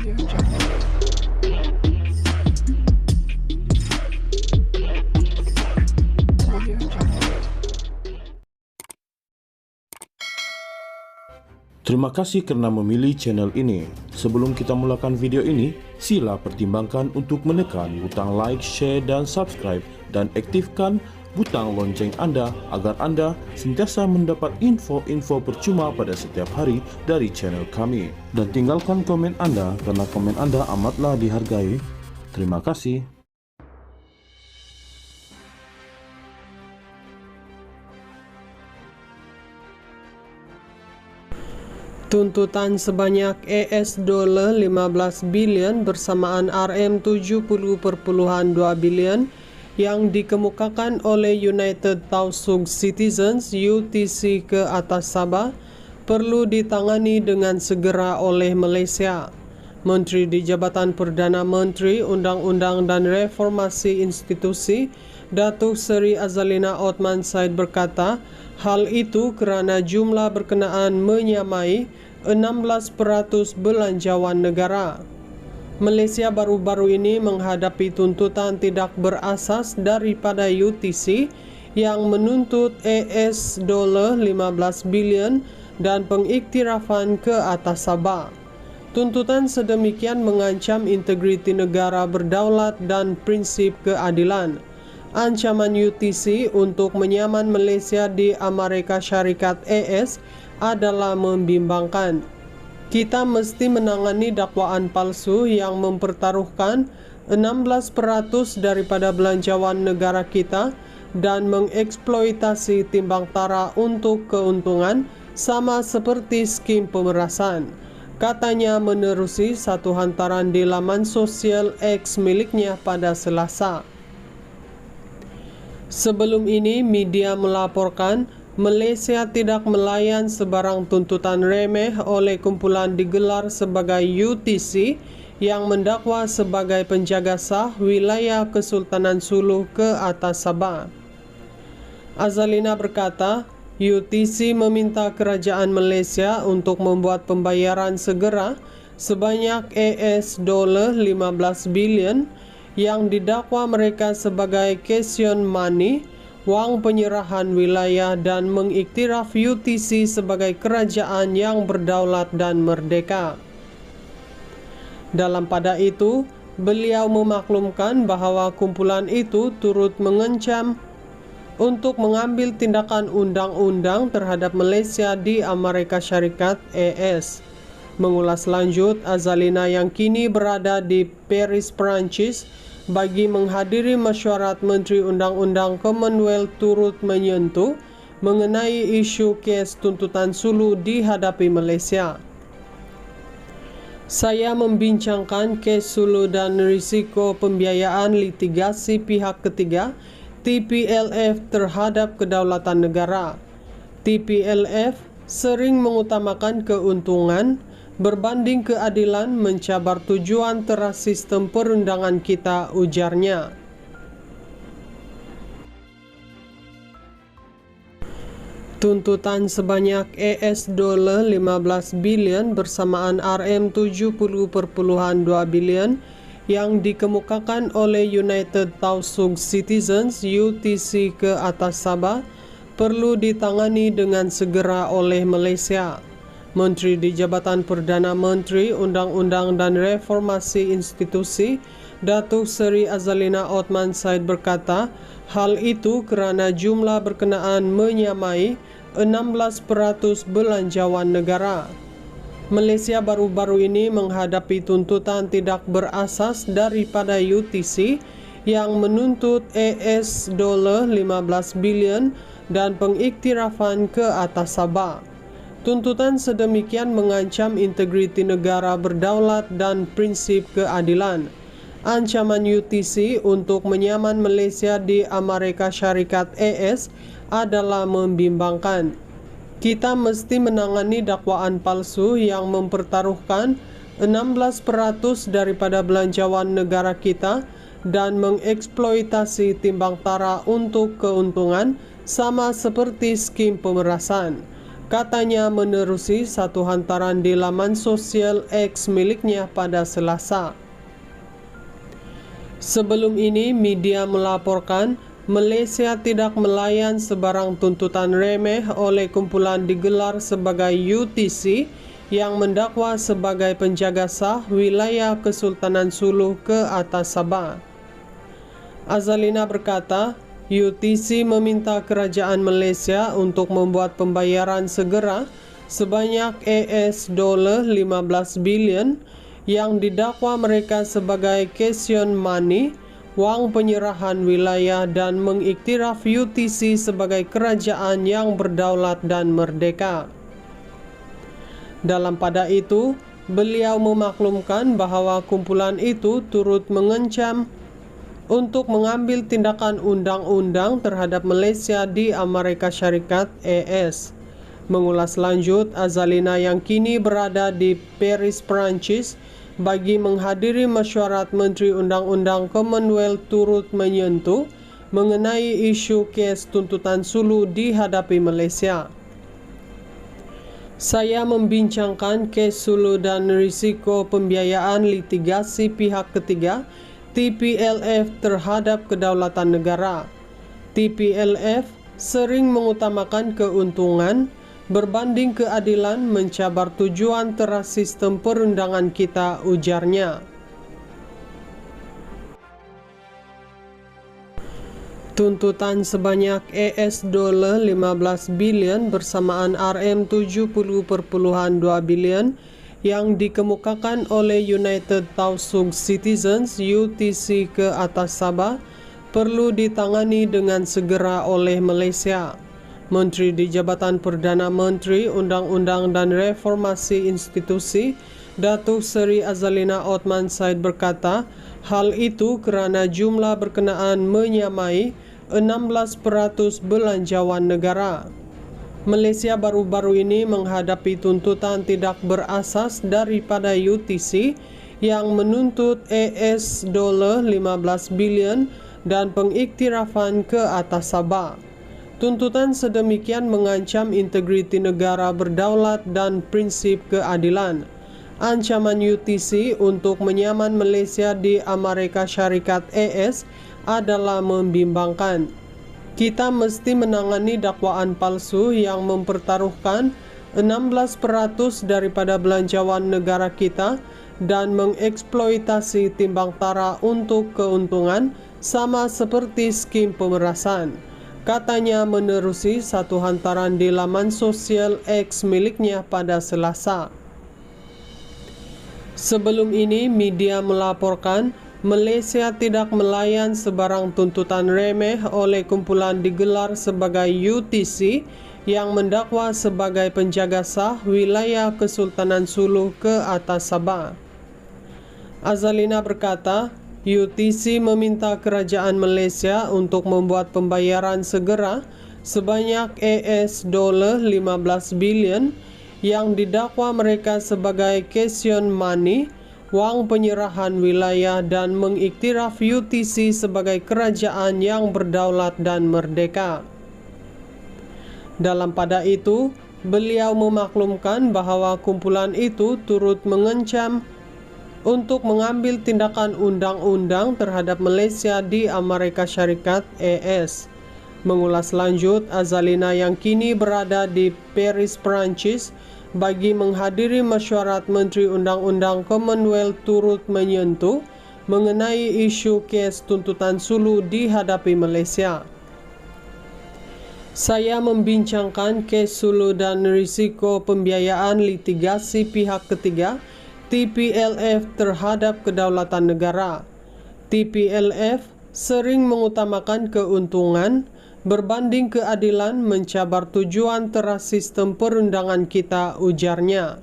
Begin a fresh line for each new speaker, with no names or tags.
Terima kasih karena memilih channel ini. Sebelum kita mulakan video ini, sila pertimbangkan untuk menekan butang like, share, dan subscribe, dan aktifkan butang lonceng Anda agar Anda sentiasa mendapat info-info percuma pada setiap hari dari channel kami. Dan tinggalkan komen Anda karena komen Anda amatlah dihargai. Terima kasih.
Tuntutan sebanyak $15 billion bersamaan Rm70.2 billion yang dikemukakan oleh United Tausug Citizens (UTC) ke atas Sabah perlu ditangani dengan segera oleh Malaysia. Menteri di Jabatan Perdana Menteri, Undang-Undang dan Reformasi Institusi, Datuk Seri Azalina Othman Said berkata, hal itu kerana jumlah berkenaan menyamai 16% belanjawan negara. Malaysia baru-baru ini menghadapi tuntutan tidak berasas daripada UTC yang menuntut $15 billion dan pengiktirafan ke atas Sabah. Tuntutan sedemikian mengancam integriti negara berdaulat dan prinsip keadilan. Ancaman UTC untuk menyaman Malaysia di Amerika Syarikat AS adalah membimbangkan. Kita mesti menangani dakwaan palsu yang mempertaruhkan 16% daripada belanjawan negara kita dan mengeksploitasi timbang tara untuk keuntungan sama seperti skim pemerasan, katanya menerusi satu hantaran di laman sosial X miliknya pada Selasa. Sebelum ini, media melaporkan Malaysia tidak melayan sebarang tuntutan remeh oleh kumpulan digelar sebagai UTC yang mendakwa sebagai penjaga sah wilayah Kesultanan Sulu ke atas Sabah. Azalina berkata, UTC meminta kerajaan Malaysia untuk membuat pembayaran segera sebanyak $15 billion yang didakwa mereka sebagai caution money, wang penyerahan wilayah dan mengiktiraf UTC sebagai kerajaan yang berdaulat dan merdeka. Dalam pada itu, beliau memaklumkan bahawa kumpulan itu turut mengancam untuk mengambil tindakan undang-undang terhadap Malaysia di Amerika Syarikat AS. Mengulas lanjut, Azalina yang kini berada di Paris, Perancis, bagi menghadiri mesyuarat Menteri Undang-Undang Commonwealth turut menyentuh mengenai isu kes tuntutan Sulu dihadapi Malaysia. Saya membincangkan kes Sulu dan risiko pembiayaan litigasi pihak ketiga TPLF terhadap kedaulatan negara. TPLF sering mengutamakan keuntungan berbanding keadilan, mencabar tujuan teras sistem perundangan kita, ujarnya. Tuntutan sebanyak $15 billion bersamaan Rm70.2 billion yang dikemukakan oleh United Tausug Citizens (UTC) ke atas Sabah perlu ditangani dengan segera oleh Malaysia. Menteri di Jabatan Perdana Menteri, Undang-Undang dan Reformasi Institusi, Datuk Seri Azalina Othman Said berkata, hal itu kerana jumlah berkenaan menyamai 16% belanjawan negara. Malaysia baru-baru ini menghadapi tuntutan tidak berasas daripada UTC yang menuntut $15 billion dan pengiktirafan ke atas Sabah. Tuntutan sedemikian mengancam integriti negara berdaulat dan prinsip keadilan. Ancaman UTC untuk menyaman Malaysia di Amerika Syarikat AS adalah membimbangkan. Kita mesti menangani dakwaan palsu yang mempertaruhkan 16% daripada belanjawan negara kita dan mengeksploitasi timbang tara untuk keuntungan sama seperti skim pemerasan, katanya menerusi satu hantaran di laman sosial X miliknya pada Selasa. Sebelum ini, media melaporkan Malaysia tidak melayan sebarang tuntutan remeh oleh kumpulan digelar sebagai UTC yang mendakwa sebagai penjaga sah wilayah Kesultanan Sulu ke atas Sabah. Azalina berkata, UTC meminta kerajaan Malaysia untuk membuat pembayaran segera sebanyak $15 bilion yang didakwa mereka sebagai caution money, wang penyerahan wilayah, dan mengiktiraf UTC sebagai kerajaan yang berdaulat dan merdeka. Dalam pada itu, beliau memaklumkan bahawa kumpulan itu turut mengancam untuk mengambil tindakan undang-undang terhadap Malaysia di Amerika Syarikat (AS). Mengulas lanjut, Azalina yang kini berada di Paris, Perancis, bagi menghadiri mesyuarat Menteri Undang-Undang Commonwealth turut menyentuh mengenai isu kes tuntutan Sulu dihadapi Malaysia. Saya membincangkan kes Sulu dan risiko pembiayaan litigasi pihak ketiga TPLF terhadap kedaulatan negara. TPLF sering mengutamakan keuntungan berbanding keadilan, mencabar tujuan teras sistem perundangan kita, ujarnya. Tuntutan sebanyak $15 bilion bersamaan RM70.2 bilion yang dikemukakan oleh United Tausug Citizens UTC ke atas Sabah perlu ditangani dengan segera oleh Malaysia. Menteri di Jabatan Perdana Menteri, Undang-Undang dan Reformasi Institusi, Datuk Seri Azalina Othman Said berkata, hal itu kerana jumlah berkenaan menyamai 16% belanjawan negara. Malaysia baru-baru ini menghadapi tuntutan tidak berasas daripada UTC yang menuntut $15 bilion dan pengiktirafan ke atas Sabah. Tuntutan sedemikian mengancam integriti negara berdaulat dan prinsip keadilan. Ancaman UTC untuk menyaman Malaysia di Amerika Syarikat (AS) adalah membimbangkan. Kita mesti menangani dakwaan palsu yang mempertaruhkan 16% daripada belanjawan negara kita dan mengeksploitasi timbang tara untuk keuntungan, sama seperti skim pemerasan, katanya menerusi satu hantaran di laman sosial X miliknya pada Selasa. Sebelum ini, media melaporkan Malaysia tidak melayan sebarang tuntutan remeh oleh kumpulan digelar sebagai UTC yang mendakwa sebagai penjaga sah wilayah Kesultanan Sulu ke atas Sabah. Azalina berkata, UTC meminta kerajaan Malaysia untuk membuat pembayaran segera sebanyak $15 bilion yang didakwa mereka sebagai caution money, wang penyerahan wilayah, dan mengiktiraf UTC sebagai kerajaan yang berdaulat dan merdeka. Dalam pada itu, beliau memaklumkan bahawa kumpulan itu turut mengancam untuk mengambil tindakan undang-undang terhadap Malaysia di Amerika Syarikat (AS). Mengulas lanjut, Azalina yang kini berada di Paris, Perancis, bagi menghadiri mesyuarat Menteri Undang-Undang Commonwealth turut menyentuh mengenai isu kes tuntutan Sulu dihadapi Malaysia. Saya membincangkan kes Sulu dan risiko pembiayaan litigasi pihak ketiga TPLF terhadap kedaulatan negara. TPLF sering mengutamakan keuntungan berbanding keadilan, mencabar tujuan teras sistem perundangan kita, ujarnya.